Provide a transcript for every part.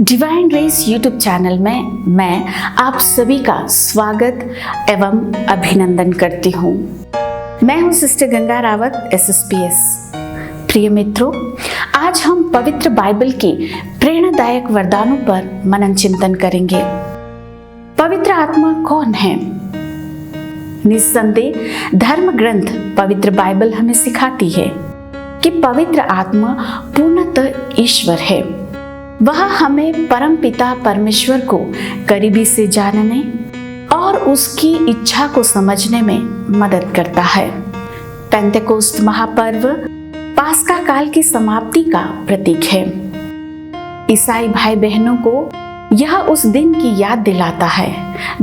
Divine race YouTube channel में मैं आप सभी का स्वागत एवं अभिनंदन करती हूँ। मैं हूँ सिस्टर गंगा रावत SSPS। प्रिय मित्रों, आज हम पवित्र बाइबल के प्रेरणादायक वरदानों पर मनन चिंतन करेंगे। पवित्र आत्मा कौन है? निस्संदेह धर्म ग्रंथ पवित्र बाइबल हमें सिखाती है कि पवित्र आत्मा पूर्णतः ईश्वर है। वह हमें परमपिता परमेश्वर को करीबी से जानने और उसकी इच्छा को समझने में मदद करता है। पेंतेकोस्त महापर्व पास्का काल की समाप्ति का प्रतीक है। ईसाई भाई बहनों को यह उस दिन की याद दिलाता है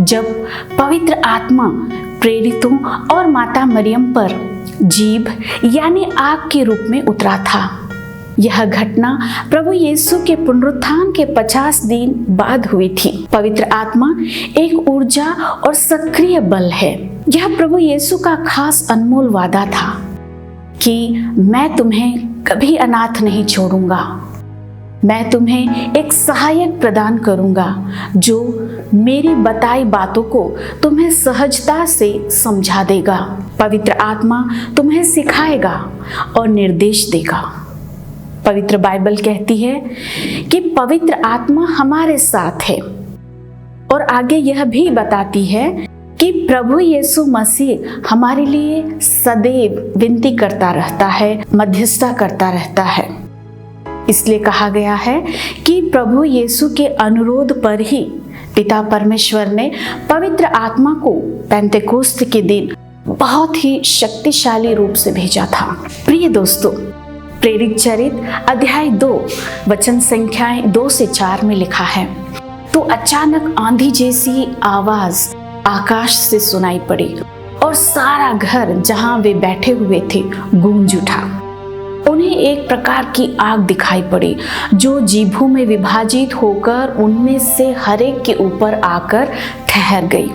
जब पवित्र आत्मा प्रेरितों और माता मरियम पर जीभ यानी आग के रूप में उतरा था। यह घटना प्रभु यीशु के पुनरुत्थान के 50 दिन बाद हुई थी। पवित्र आत्मा एक ऊर्जा और सक्रिय बल है। यह प्रभु यीशु का खास अनमोल वादा था कि मैं तुम्हें कभी अनाथ नहीं छोड़ूंगा। मैं तुम्हें एक सहायक प्रदान करूंगा जो मेरी बताई बातों को तुम्हें सहजता से समझा देगा। पवित्र आत्मा तुम्हें सिखाएगा और निर्देश देगा। पवित्र बाइबल कहती है कि पवित्र आत्मा हमारे साथ है और आगे यह भी बताती है कि प्रभु यीशु मसीह हमारे लिए सदैव विनती करता रहता है, मध्यस्थता करता रहता है। इसलिए कहा गया है कि प्रभु यीशु के अनुरोध पर ही पिता परमेश्वर ने पवित्र आत्मा को पेंतेकोस्त के दिन बहुत ही शक्तिशाली रूप से भेजा था। प्रिय दोस्तों, प्रेरित चरित्र अध्याय 2 वचन संख्याएं 2 से 4 में लिखा है, तो अचानक आंधी जैसी आवाज आकाश से सुनाई पड़ी और सारा घर जहां वे बैठे हुए थे गूंज उठा। उन्हें एक प्रकार की आग दिखाई पड़ी जो जीभों में विभाजित होकर उनमें से हर एक के ऊपर आकर ठहर गई।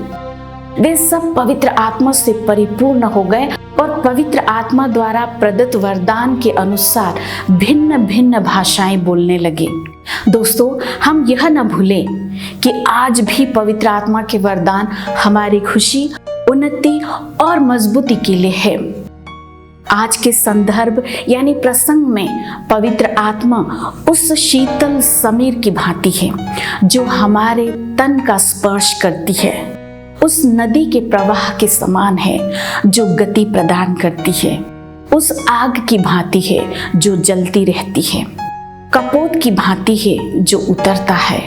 वे सब पवित्र आत्मा से परिपूर्ण हो गए और पवित्र आत्मा द्वारा प्रदत्त वरदान के अनुसार भिन्न भिन्न भाषाएं बोलने लगे। दोस्तों, हम यह न भूलें कि आज भी पवित्र आत्मा के वरदान हमारी खुशी, उन्नति और मजबूती के लिए है। आज के संदर्भ यानी प्रसंग में पवित्र आत्मा उस शीतल समीर की भांति है जो हमारे तन का स्पर्श करती है। उस नदी के प्रवाह के समान है जो गति प्रदान करती है। उस आग की भांति है जो जलती रहती है। कपोत की भांति है जो उतरता है।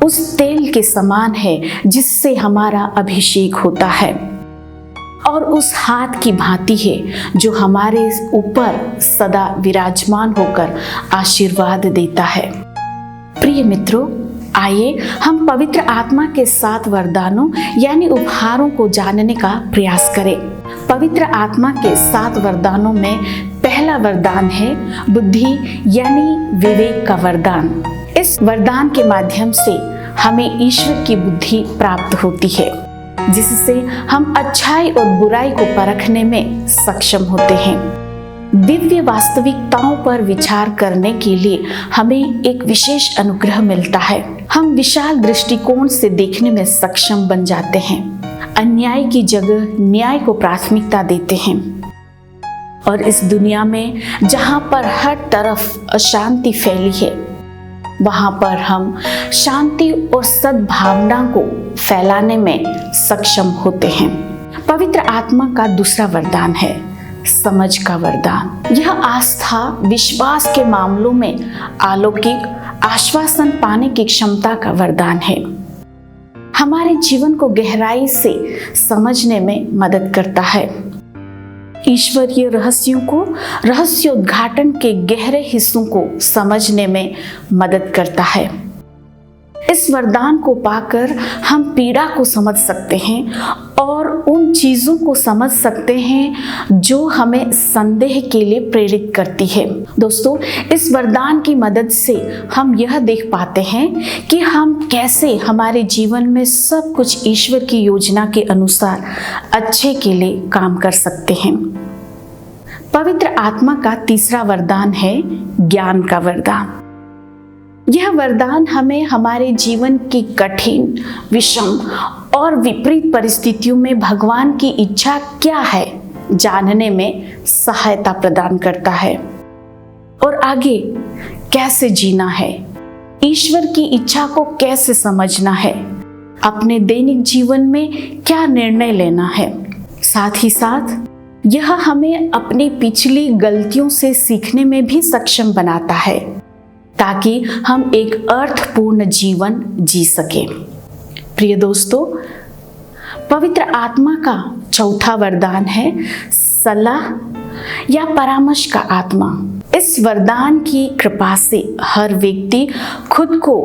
उस तेल के समान है जिससे हमारा अभिषेक होता है और उस हाथ की भांति है जो हमारे ऊपर सदा विराजमान होकर आशीर्वाद देता है। प्रिय मित्रों, आइए हम पवित्र आत्मा के 7 वरदानों यानी उपहारों को जानने का प्रयास करें। पवित्र आत्मा के 7 वरदानों में पहला वरदान है बुद्धि यानी विवेक का वरदान। इस वरदान के माध्यम से हमें ईश्वर की बुद्धि प्राप्त होती है जिससे हम अच्छाई और बुराई को परखने में सक्षम होते हैं। दिव्य वास्तविकताओं पर विचार करने के लिए हमें एक विशेष अनुग्रह मिलता है। हम विशाल दृष्टिकोण से देखने में सक्षम बन जाते हैं। अन्याय की जगह न्याय को प्राथमिकता देते हैं और इस दुनिया में जहां पर हर तरफ अशांति फैली है वहां पर हम शांति और सद्भावना को फैलाने में सक्षम होते हैं। पवित्र आत्मा का दूसरा वरदान है समझ का वरदान। यह आस्था विश्वास के मामलों में अलौकिक आश्वासन पाने की क्षमता का वरदान है। हमारे जीवन को गहराई से समझने में मदद करता है। ईश्वरीय रहस्यों को रहस्योद्घाटन के गहरे हिस्सों को समझने में मदद करता है। इस वरदान को पाकर हम पीड़ा को समझ सकते हैं और उन चीजों को समझ सकते हैं जो हमें संदेह के लिए प्रेरित करती है। दोस्तों, इस वरदान की मदद से हम यह देख पाते हैं कि हम कैसे हमारे जीवन में सब कुछ ईश्वर की योजना के अनुसार अच्छे के लिए काम कर सकते हैं। पवित्र आत्मा का तीसरा वरदान है ज्ञान का वरदान। यह वरदान हमें हमारे जीवन की कठिन, विषम और विपरीत परिस्थितियों में भगवान की इच्छा क्या है जानने में सहायता प्रदान करता है और आगे कैसे जीना है, ईश्वर की इच्छा को कैसे समझना है, अपने दैनिक जीवन में क्या निर्णय लेना है। साथ ही साथ यह हमें अपनी पिछली गलतियों से सीखने में भी सक्षम बनाता है ताकि हम एक अर्थपूर्ण जीवन जी सके। प्रिय दोस्तों, पवित्र आत्मा का चौथा वरदान है सलाह या परामर्श का आत्मा। इस वरदान की कृपा से हर व्यक्ति खुद को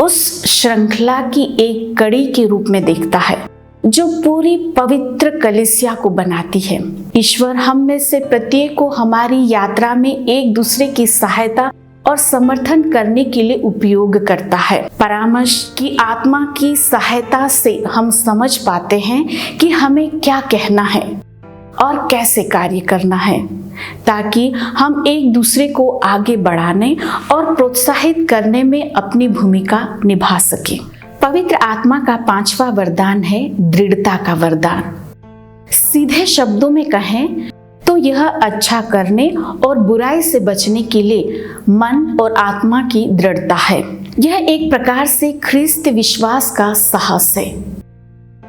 उस श्रृंखला की एक कड़ी के रूप में देखता है जो पूरी पवित्र कलीसिया को बनाती है। ईश्वर हम में से प्रत्येक को हमारी यात्रा में एक दूसरे की सहायता और समर्थन करने के लिए उपयोग करता है। परामर्श की आत्मा की सहायता से हम समझ पाते हैं कि हमें क्या कहना है और कैसे कार्य करना है ताकि हम एक दूसरे को आगे बढ़ाने और प्रोत्साहित करने में अपनी भूमिका निभा सके। पवित्र आत्मा का पांचवा वरदान है दृढ़ता का वरदान। सीधे शब्दों में कहें तो यह अच्छा करने और बुराई से बचने के लिए मन और आत्मा की दृढ़ता है। यह एक प्रकार से ख्रिस्त विश्वास का साहस है।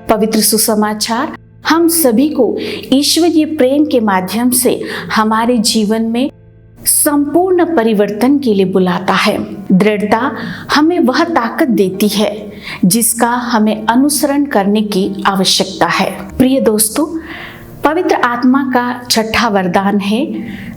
पवित्र सुसमाचार हम सभी को ईश्वरीय प्रेम के माध्यम से हमारे जीवन में संपूर्ण परिवर्तन के लिए बुलाता है। दृढ़ता हमें वह ताकत देती है जिसका हमें अनुसरण करने की आवश्यकता है। प्रिय दोस्तों, पवित्र आत्मा का छठा वरदान है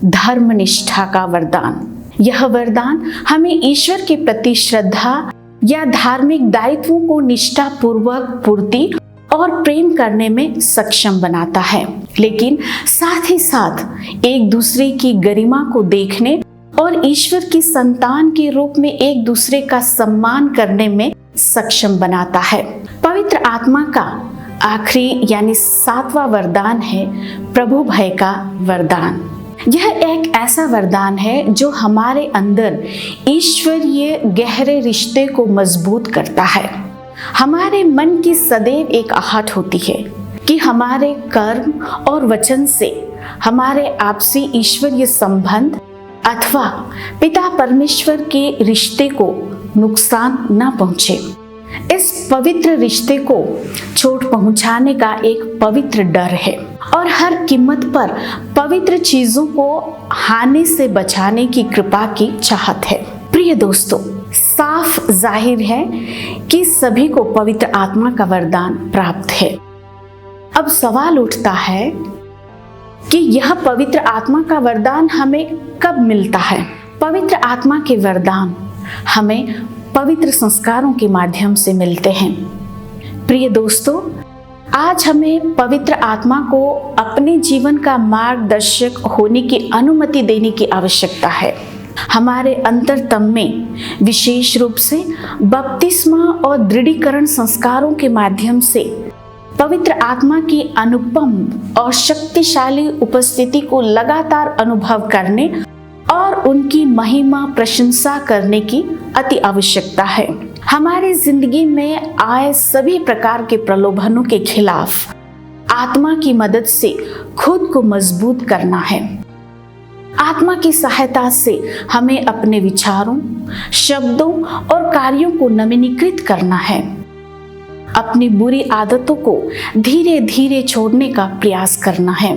धर्मनिष्ठा का वरदान। यह वरदान हमें ईश्वर के प्रति श्रद्धा या धार्मिक दायित्वों को निष्ठापूर्वक पूर्ति और प्रेम करने में सक्षम बनाता है, लेकिन साथ ही साथ एक दूसरे की गरिमा को देखने और ईश्वर की संतान के रूप में एक दूसरे का सम्मान करने में सक्षम बनाता है। पवित्र आत्मा का आखिरी यानी सातवां वरदान है प्रभु भय का वरदान। यह एक ऐसा वरदान है जो हमारे अंदर ईश्वरीय गहरे रिश्ते को मजबूत करता है। हमारे मन की सदैव एक आहट होती है कि हमारे कर्म और वचन से हमारे आपसी ईश्वरीय संबंध अथवा पिता परमेश्वर के रिश्ते को नुकसान न पहुंचे। इस पवित्र रिश्ते को चोट पहुंचाने का एक पवित्र डर है और हर कीमत पर पवित्र चीजों को हानि से बचाने की कृपा की चाहत है। प्रिय दोस्तों, साफ जाहिर है कि सभी को पवित्र आत्मा का वरदान प्राप्त है। अब सवाल उठता है कि यह पवित्र आत्मा का वरदान हमें कब मिलता है? पवित्र आत्मा के वरदान हमें पवित्र संस्कारों के माध्यम से मिलते हैं। प्रिय दोस्तों, आज हमें पवित्र आत्मा को अपने जीवन का मार्गदर्शक होने की अनुमति देने की आवश्यकता है। हमारे अंतरतम में विशेष रूप से बपतिस्मा और दृढ़ीकरण संस्कारों के माध्यम से पवित्र आत्मा की अनुपम और शक्तिशाली उपस्थिति को लगातार अनुभव करने और उनकी महिमा प्रशंसा करने की अति आवश्यकता है। हमारी जिंदगी में आए सभी प्रकार के प्रलोभनों के खिलाफ आत्मा की मदद से खुद को मजबूत करना है। आत्मा की सहायता से हमें अपने विचारों, शब्दों और कार्यों को नवीनीकृत करना है। अपनी बुरी आदतों को धीरे धीरे छोड़ने का प्रयास करना है।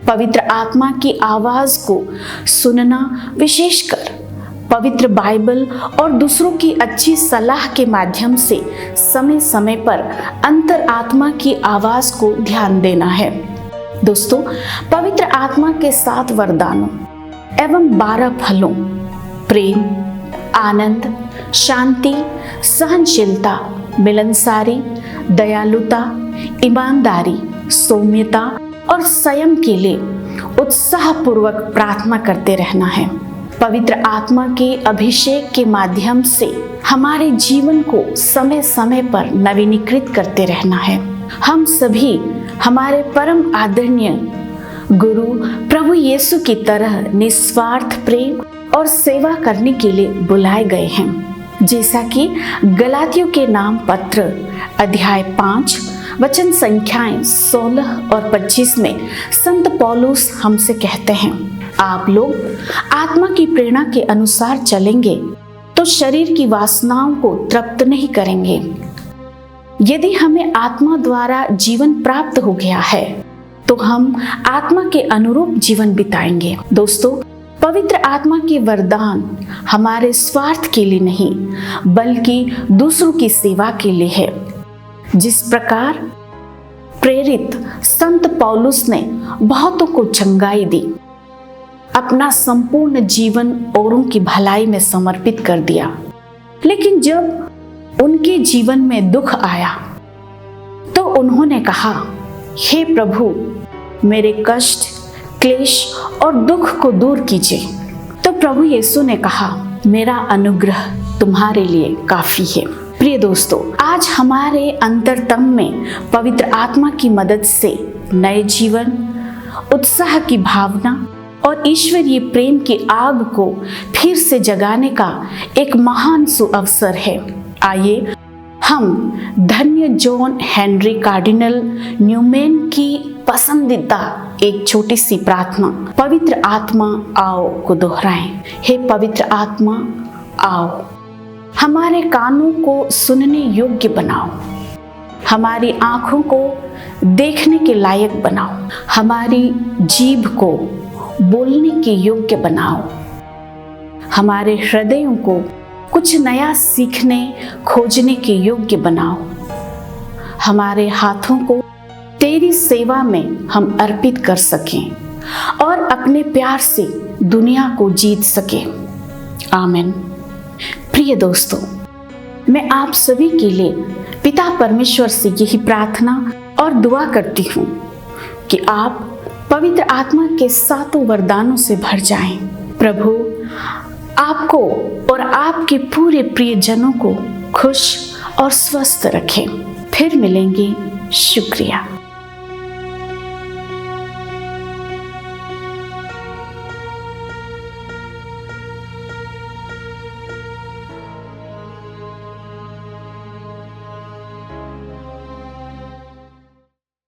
पवित्र आत्मा की आवाज को सुनना, विशेषकर पवित्र बाइबल और दूसरों की अच्छी सलाह के माध्यम से समय समय पर अंतर आत्मा की आवाज को ध्यान देना है। दोस्तों, पवित्र आत्मा के 7 वरदानों एवं 12 फलों प्रेम, आनंद, शांति, सहनशीलता, मिलनसारी, दयालुता, ईमानदारी, सौम्यता और संयम के लिए उत्साहपूर्वक प्रार्थना करते रहना है। पवित्र आत्मा के अभिषेक के माध्यम से हमारे जीवन को समय समय पर नवीनीकृत करते रहना है। हम सभी हमारे परम आदरणीय गुरु प्रभु यीशु की तरह निस्वार्थ प्रेम और सेवा करने के लिए बुलाए गए हैं। जैसा कि गलातियों के नाम पत्र अध्याय 5 वचन संख्याएं 16 और 25 में संत पौलुस हमसे कहते हैं, आप लोग आत्मा की प्रेरणा के अनुसार चलेंगे तो शरीर की वासनाओं को तृप्त नहीं करेंगे। यदि हमें आत्मा द्वारा जीवन प्राप्त हो गया है तो हम आत्मा के अनुरूप जीवन बिताएंगे। दोस्तों, पवित्र आत्मा के वरदान हमारे स्वार्थ के लिए नहीं बल्कि दूसरों की सेवा के लिए है। जिस प्रकार प्रेरित संत पौलुस ने बहुतों को चंगाई दी, अपना संपूर्ण जीवन औरों की भलाई में समर्पित कर दिया, लेकिन जब उनके जीवन में दुख आया तो उन्होंने कहा, हे प्रभु, मेरे कष्ट, क्लेश और दुख को दूर कीजिए। तो प्रभु यीशु ने कहा, मेरा अनुग्रह तुम्हारे लिए काफी है। प्रिय दोस्तों, आज हमारे अंतरतम में पवित्र आत्मा की मदद से नए जीवन, उत्साह की भावना और ईश्वरीय प्रेम की आग को फिर से जगाने का एक महान सुअवसर है। आइए हम धन्य जॉन हेनरी कार्डिनल न्यूमैन की पसंदीदा एक छोटी सी प्रार्थना पवित्र आत्मा आओ को दोहराएं। हे पवित्र आत्मा आओ, हमारे कानों को सुनने योग्य बनाओ, हमारी आंखों को देखने के लायक बनाओ, हमारी जीभ को बोलने के योग्य बनाओ, हमारे हृदयों को कुछ नया सीखने खोजने के योग्य बनाओ, हमारे हाथों को तेरी सेवा में हम अर्पित कर सकें और अपने प्यार से दुनिया को जीत सकें। आमीन। प्रिय दोस्तों, मैं आप सभी के लिए पिता परमेश्वर से यही प्रार्थना और दुआ करती हूँ कि आप पवित्र आत्मा के सातों वरदानों से भर जाएं। प्रभु आपको और आपके पूरे प्रियजनों को खुश और स्वस्थ रखें। फिर मिलेंगे। शुक्रिया।